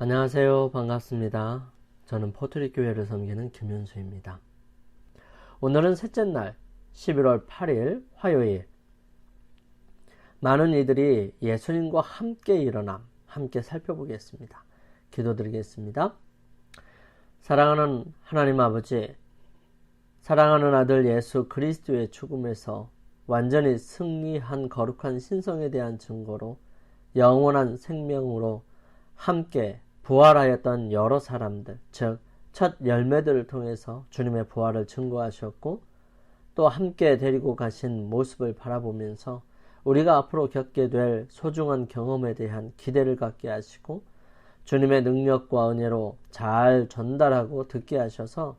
안녕하세요. 반갑습니다. 저는 포트리 교회를 섬기는 김윤수입니다. 오늘은 셋째 날 11월 8일 화요일, 많은 이들이 예수님과 함께 일어남, 함께 살펴보겠습니다. 기도드리겠습니다. 사랑하는 하나님 아버지, 사랑하는 아들 예수 그리스도의 죽음에서 완전히 승리한 거룩한 신성에 대한 증거로 영원한 생명으로 함께 부활하였던 여러 사람들, 즉 첫 열매들을 통해서 주님의 부활을 증거하셨고, 또 함께 데리고 가신 모습을 바라보면서 우리가 앞으로 겪게 될 소중한 경험에 대한 기대를 갖게 하시고, 주님의 능력과 은혜로 잘 전달하고 듣게 하셔서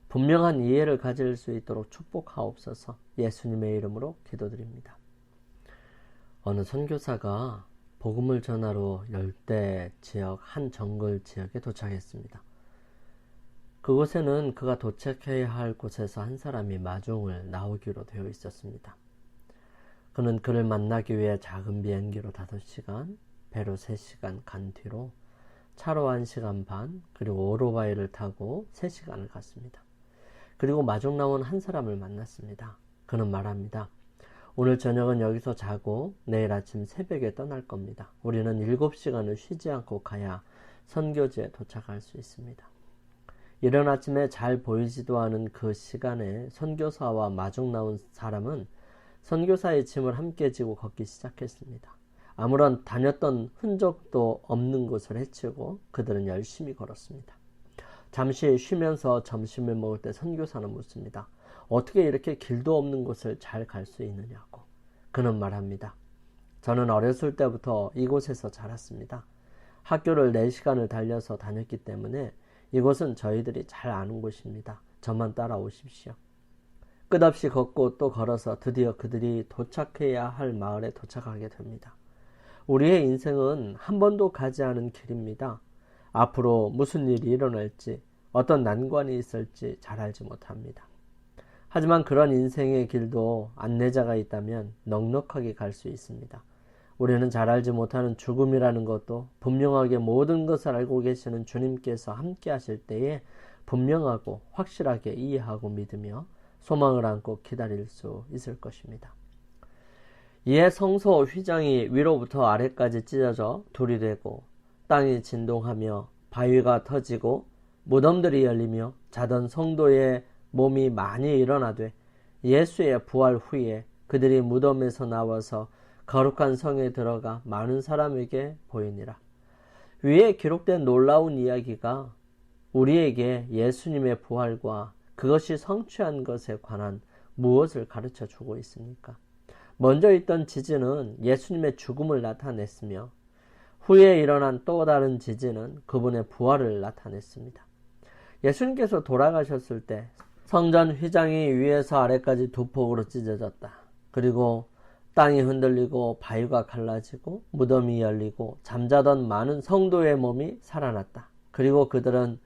분명한 이해를 가질 수 있도록 축복하옵소서. 예수님의 이름으로 기도드립니다. 어느 선교사가 복음을 전하러 열대 지역 한 정글 지역에 도착했습니다. 그곳에는 그가 도착해야 할 곳에서 한 사람이 마중을 나오기로 되어 있었습니다. 그는 그를 만나기 위해 작은 비행기로 5시간, 배로 3시간 간 뒤로 차로 1시간 반, 그리고 오토바이를 타고 3시간을 갔습니다. 그리고 마중 나온 한 사람을 만났습니다. 그는 말합니다. 오늘 저녁은 여기서 자고 내일 아침 새벽에 떠날 겁니다. 우리는 7시간을 쉬지 않고 가야 선교지에 도착할 수 있습니다. 이른 아침에 잘 보이지도 않은 그 시간에 선교사와 마중 나온 사람은 선교사의 짐을 함께 지고 걷기 시작했습니다. 아무런 다녔던 흔적도 없는 곳을 헤치고 그들은 열심히 걸었습니다. 잠시 쉬면서 점심을 먹을 때 선교사는 묻습니다. 어떻게 이렇게 길도 없는 곳을 잘 갈 수 있느냐고. 그는 말합니다. 저는 어렸을 때부터 이곳에서 자랐습니다. 학교를 4시간을 달려서 다녔기 때문에 이곳은 저희들이 잘 아는 곳입니다. 저만 따라오십시오. 끝없이 걷고 또 걸어서 드디어 그들이 도착해야 할 마을에 도착하게 됩니다. 우리의 인생은 한 번도 가지 않은 길입니다. 앞으로 무슨 일이 일어날지, 어떤 난관이 있을지 잘 알지 못합니다. 하지만 그런 인생의 길도 안내자가 있다면 넉넉하게 갈 수 있습니다. 우리는 잘 알지 못하는 죽음이라는 것도 분명하게 모든 것을 알고 계시는 주님께서 함께 하실 때에 분명하고 확실하게 이해하고 믿으며 소망을 안고 기다릴 수 있을 것입니다. 이에 성소 휘장이 위로부터 아래까지 찢어져 둘이 되고 땅이 진동하며 바위가 터지고 무덤들이 열리며 자던 성도의 몸이 많이 일어나되 예수의 부활 후에 그들이 무덤에서 나와서 거룩한 성에 들어가 많은 사람에게 보이니라. 위에 기록된 놀라운 이야기가 우리에게 예수님의 부활과 그것이 성취한 것에 관한 무엇을 가르쳐 주고 있습니까? 먼저 있던 지진은 예수님의 죽음을 나타냈으며 후에 일어난 또 다른 지진은 그분의 부활을 나타냈습니다. 예수님께서 돌아가셨을 때 성전 휘장이 위에서 아래까지 두 폭으로 찢어졌다. 그리고 땅이 흔들리고 바위가 갈라지고 무덤이 열리고 잠자던 많은 성도의 몸이 살아났다. 그리고 그들은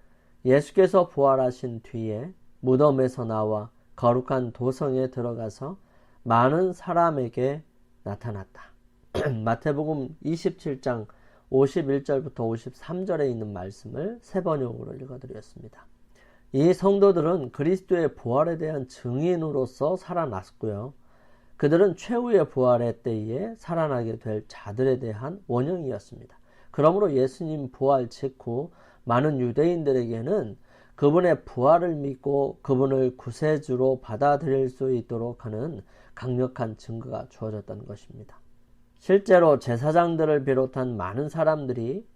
예수께서 부활하신 뒤에 무덤에서 나와 거룩한 도성에 들어가서 많은 사람에게 나타났다. 마태복음 27장 51절부터 53절에 있는 말씀을 세 번역으로 읽어드렸습니다. 이 성도들은 그리스도의 부활에 대한 증인으로서 살아났고요. 그들은 최후의 부활의 때에 살아나게 될 자들에 대한 원형이었습니다. 그러므로 예수님 부활 직후 많은 유대인들에게는 그분의 부활을 믿고 그분을 구세주로 받아들일 수 있도록 하는 강력한 증거가 주어졌던 것입니다. 실제로 제사장들을 비롯한 많은 사람들이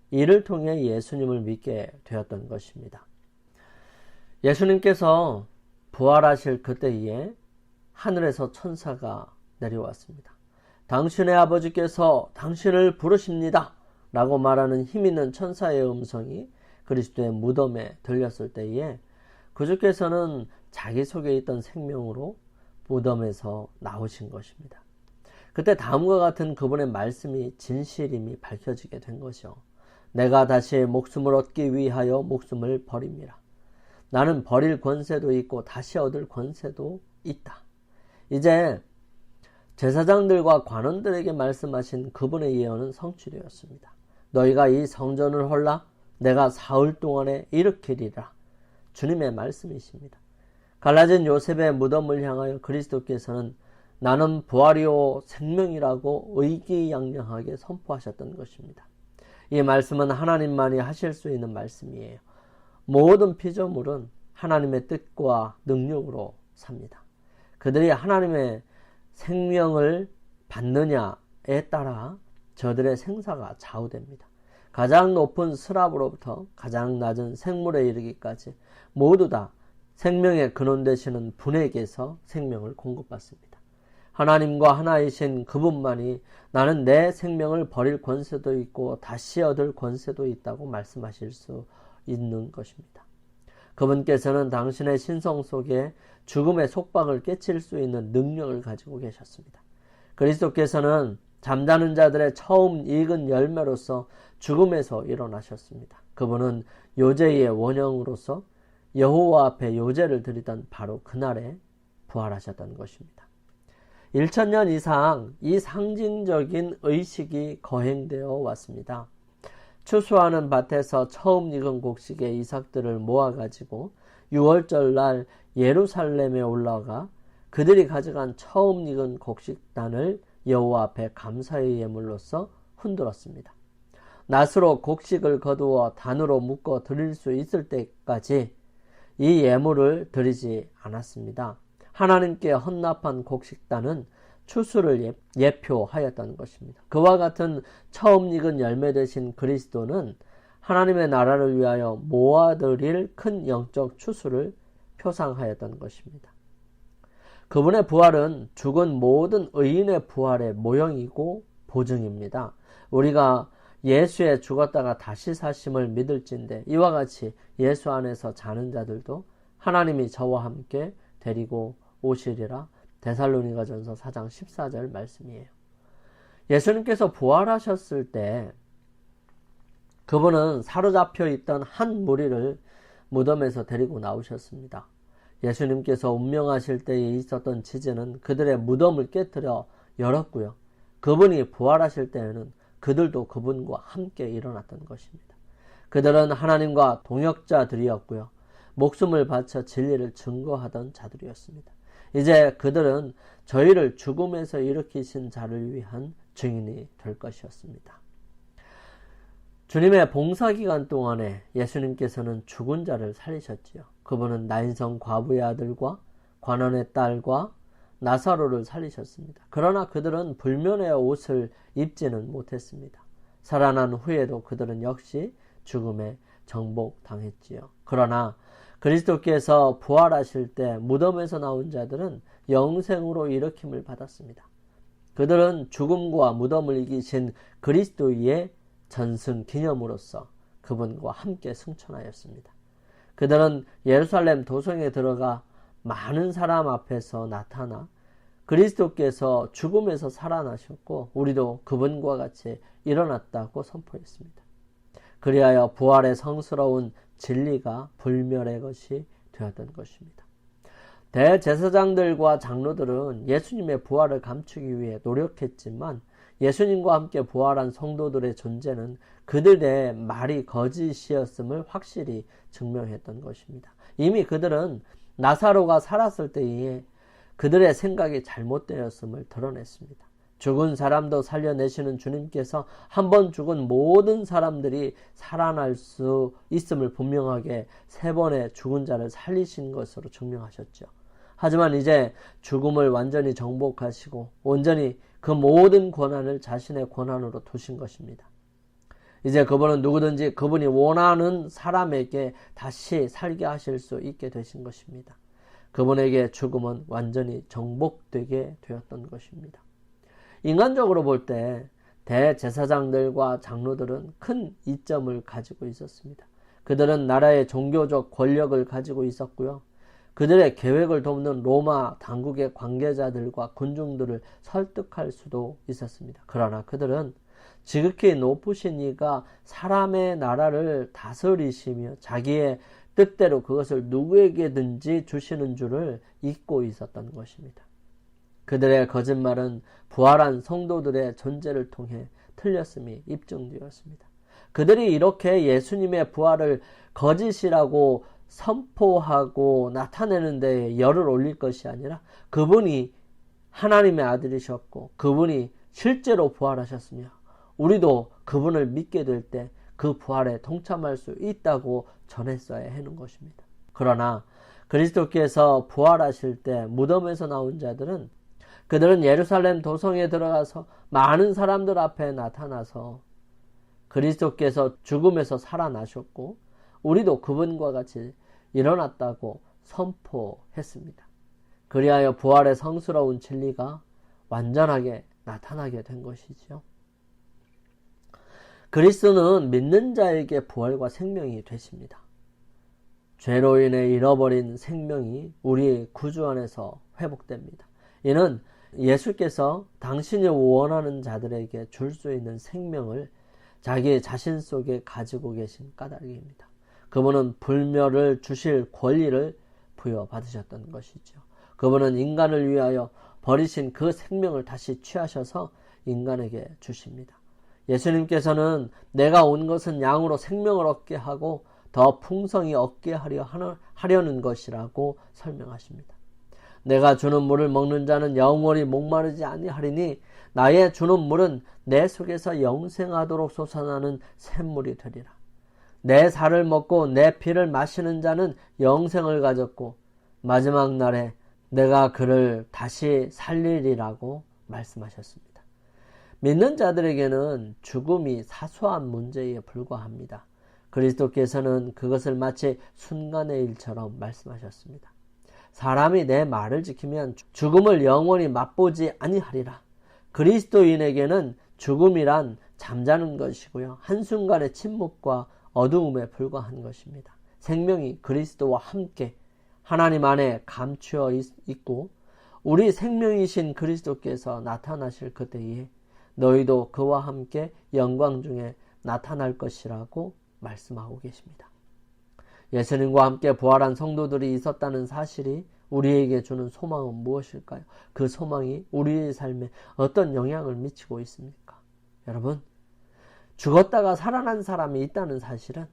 이를 통해 예수님을 믿게 되었던 것입니다. 예수님께서 부활하실 그때에 하늘에서 천사가 내려왔습니다. 당신의 아버지께서 당신을 부르십니다 라고 말하는 힘있는 천사의 음성이 그리스도의 무덤에 들렸을 때에 그주께서는 자기 속에 있던 생명으로 무덤에서 나오신 것입니다. 그때 다음과 같은 그분의 말씀이 진실임이 밝혀지게 된 것이요. 내가 다시 목숨을 얻기 위하여 목숨을 버립니다. 나는 버릴 권세도 있고 다시 얻을 권세도 있다. 이제 제사장들과 관원들에게 말씀하신 그분의 예언은 성취되었습니다. 너희가 이 성전을 헐라 내가 사흘 동안에 일으키리라. 주님의 말씀이십니다. 갈라진 요셉의 무덤을 향하여 그리스도께서는 나는 부활이요 생명이라고 의기양양하게 선포하셨던 것입니다. 이 말씀은 하나님만이 하실 수 있는 말씀이에요. 모든 피조물은 하나님의 뜻과 능력으로 삽니다. 그들이 하나님의 생명을 받느냐에 따라 저들의 생사가 좌우됩니다. 가장 높은 스랍으로부터 가장 낮은 생물에 이르기까지 모두 다 생명의 근원 되시는 분에게서 생명을 공급받습니다. 하나님과 하나이신 그분만이 나는 내 생명을 버릴 권세도 있고 다시 얻을 권세도 있다고 말씀하실 수 있는 것입니다. 그분께서는 당신의 신성 속에 죽음의 속박을 깨칠 수 있는 능력을 가지고 계셨습니다. 그리스도께서는 잠자는 자들의 처음 익은 열매로서 죽음에서 일어나셨습니다. 그분은 요제의 원형으로서 여호와 앞에 요제를 드리던 바로 그날에 부활하셨던 것입니다. 1000년 이상 이 상징적인 의식이 거행되어 왔습니다. 추수하는 밭에서 처음 익은 곡식의 이삭들을 모아가지고 6월절 날 예루살렘에 올라가 그들이 가져간 처음 익은 곡식단을 여호와 앞에 감사의 예물로서 흔들었습니다. 낫으로 곡식을 거두어 단으로 묶어 드릴 수 있을 때까지 이 예물을 드리지 않았습니다. 하나님께 헌납한 곡식단은 추수를 예표하였던 것입니다. 그와 같은 처음 익은 열매 되신 그리스도는 하나님의 나라를 위하여 모아드릴 큰 영적 추수를 표상하였던 것입니다. 그분의 부활은 죽은 모든 의인의 부활의 모형이고 보증입니다. 우리가 예수의 죽었다가 다시 사심을 믿을진대 이와 같이 예수 안에서 자는 자들도 하나님이 저와 함께 데리고 오시리라. 데살로니가전서 4장 14절 말씀이에요. 예수님께서 부활하셨을 때 그분은 사로잡혀 있던 한 무리를 무덤에서 데리고 나오셨습니다. 예수님께서 운명하실 때에 있었던 지진은 그들의 무덤을 깨뜨려 열었고요. 그분이 부활하실 때에는 그들도 그분과 함께 일어났던 것입니다. 그들은 하나님과 동역자들이었고요. 목숨을 바쳐 진리를 증거하던 자들이었습니다. 이제 그들은 저희를 죽음에서 일으키신 자를 위한 증인이 될 것이었습니다. 주님의 봉사기간 동안에 예수님께서는 죽은 자를 살리셨지요. 그분은 나인성 과부의 아들과 관원의 딸과 나사로를 살리셨습니다. 그러나 그들은 불면의 옷을 입지는 못했습니다. 살아난 후에도 그들은 역시 죽음에 정복당했지요. 그러나 그리스도께서 부활하실 때 무덤에서 나온 자들은 영생으로 일으킴을 받았습니다. 그들은 죽음과 무덤을 이기신 그리스도의 전승 기념으로서 그분과 함께 승천하였습니다. 그들은 예루살렘 도성에 들어가 많은 사람 앞에서 나타나 그리스도께서 죽음에서 살아나셨고 우리도 그분과 같이 일어났다고 선포했습니다. 그리하여 부활의 성스러운 진리가 불멸의 것이 되었던 것입니다. 대제사장들과 장로들은 예수님의 부활을 감추기 위해 노력했지만 예수님과 함께 부활한 성도들의 존재는 그들의 말이 거짓이었음을 확실히 증명했던 것입니다. 이미 그들은 나사로가 살았을 때에 그들의 생각이 잘못되었음을 드러냈습니다. 죽은 사람도 살려내시는 주님께서 한번 죽은 모든 사람들이 살아날 수 있음을 분명하게 3번의 죽은 자를 살리신 것으로 증명하셨죠. 하지만 이제 죽음을 완전히 정복하시고 온전히 그 모든 권한을 자신의 권한으로 두신 것입니다. 이제 그분은 누구든지 그분이 원하는 사람에게 다시 살게 하실 수 있게 되신 것입니다. 그분에게 죽음은 완전히 정복되게 되었던 것입니다. 인간적으로 볼 때 대제사장들과 장로들은 큰 이점을 가지고 있었습니다. 그들은 나라의 종교적 권력을 가지고 있었고요. 그들의 계획을 돕는 로마 당국의 관계자들과 군중들을 설득할 수도 있었습니다. 그러나 그들은 지극히 높으신 이가 사람의 나라를 다스리시며 자기의 뜻대로 그것을 누구에게든지 주시는 줄을 잊고 있었던 것입니다. 그들의 거짓말은 부활한 성도들의 존재를 통해 틀렸음이 입증되었습니다. 그들이 이렇게 예수님의 부활을 거짓이라고 선포하고 나타내는 데 열을 올릴 것이 아니라 그분이 하나님의 아들이셨고 그분이 실제로 부활하셨으며 우리도 그분을 믿게 될 때 그 부활에 동참할 수 있다고 전했어야 하는 것입니다. 그러나 그리스도께서 부활하실 때 무덤에서 나온 자들은 그들은 예루살렘 도성에 들어가서 많은 사람들 앞에 나타나서 그리스도께서 죽음에서 살아나셨고 우리도 그분과 같이 일어났다고 선포했습니다. 그리하여 부활의 성스러운 진리가 완전하게 나타나게 된 것이지요. 그리스도는 믿는 자에게 부활과 생명이 되십니다. 죄로 인해 잃어버린 생명이 우리의 구주 안에서 회복됩니다. 이는 예수께서 당신이 원하는 자들에게 줄 수 있는 생명을 자기 자신 속에 가지고 계신 까닭입니다. 그분은 불멸을 주실 권리를 부여받으셨던 것이죠. 그분은 인간을 위하여 버리신 그 생명을 다시 취하셔서 인간에게 주십니다. 예수님께서는 내가 온 것은 양으로 생명을 얻게 하고 더 풍성히 얻게 하려는 것이라고 설명하십니다. 내가 주는 물을 먹는 자는 영원히 목마르지 아니하리니 나의 주는 물은 내 속에서 영생하도록 솟아나는 샘물이 되리라. 내 살을 먹고 내 피를 마시는 자는 영생을 가졌고 마지막 날에 내가 그를 다시 살리리라고 말씀하셨습니다. 믿는 자들에게는 죽음이 사소한 문제에 불과합니다. 그리스도께서는 그것을 마치 순간의 일처럼 말씀하셨습니다. 사람이 내 말을 지키면 죽음을 영원히 맛보지 아니하리라. 그리스도인에게는 죽음이란 잠자는 것이고요. 한순간의 침묵과 어두움에 불과한 것입니다. 생명이 그리스도와 함께 하나님 안에 감추어 있고 우리 생명이신 그리스도께서 나타나실 그때에 너희도 그와 함께 영광 중에 나타날 것이라고 말씀하고 계십니다. 예수님과 함께 부활한 성도들이 있었다는 사실이 우리에게 주는 소망은 무엇일까요? 그 소망이 우리의 삶에 어떤 영향을 미치고 있습니까? 여러분, 죽었다가 살아난 사람이 있다는 사실은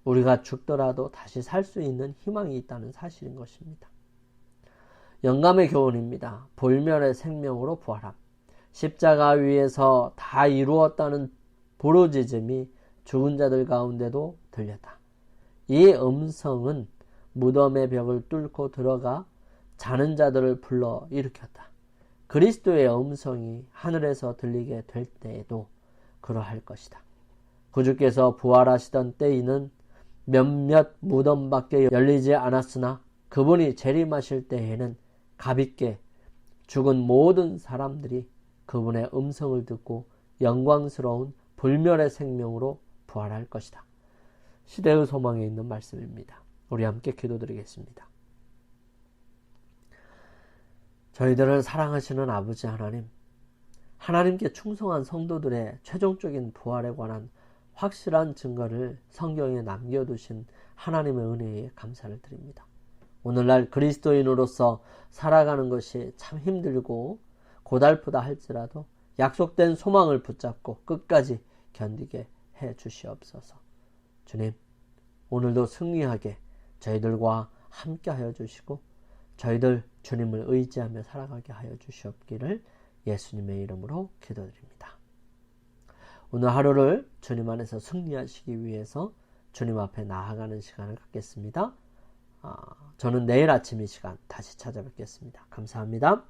우리가 죽더라도 다시 살 수 있는 희망이 있다는 사실인 것입니다. 영감의 교훈입니다. 불멸의 생명으로 부활함. 십자가 위에서 다 이루었다는 부르짖음이 죽은 자들 가운데도 들렸다. 이 음성은 무덤의 벽을 뚫고 들어가 자는 자들을 불러 일으켰다. 그리스도의 음성이 하늘에서 들리게 될 때에도 그러할 것이다. 구주께서 부활하시던 때에는 몇몇 무덤밖에 열리지 않았으나 그분이 재림하실 때에는 가볍게 죽은 모든 사람들이 그분의 음성을 듣고 영광스러운 불멸의 생명으로 부활할 것이다. 시대의 소망에 있는 말씀입니다. 우리 함께 기도드리겠습니다. 저희들을 사랑하시는 아버지 하나님, 하나님께 충성한 성도들의 최종적인 부활에 관한 확실한 증거를 성경에 남겨두신 하나님의 은혜에 감사를 드립니다. 오늘날 그리스도인으로서 살아가는 것이 참 힘들고 고달프다 할지라도 약속된 소망을 붙잡고 끝까지 견디게 해 주시옵소서. 주님, 오늘도 승리하게 저희들과 함께 하여 주시고 저희들 주님을 의지하며 살아가게 하여 주시옵기를 예수님의 이름으로 기도드립니다. 오늘 하루를 주님 안에서 승리하시기 위해서 주님 앞에 나아가는 시간을 갖겠습니다. 저는 내일 아침 이 시간 다시 찾아뵙겠습니다. 감사합니다.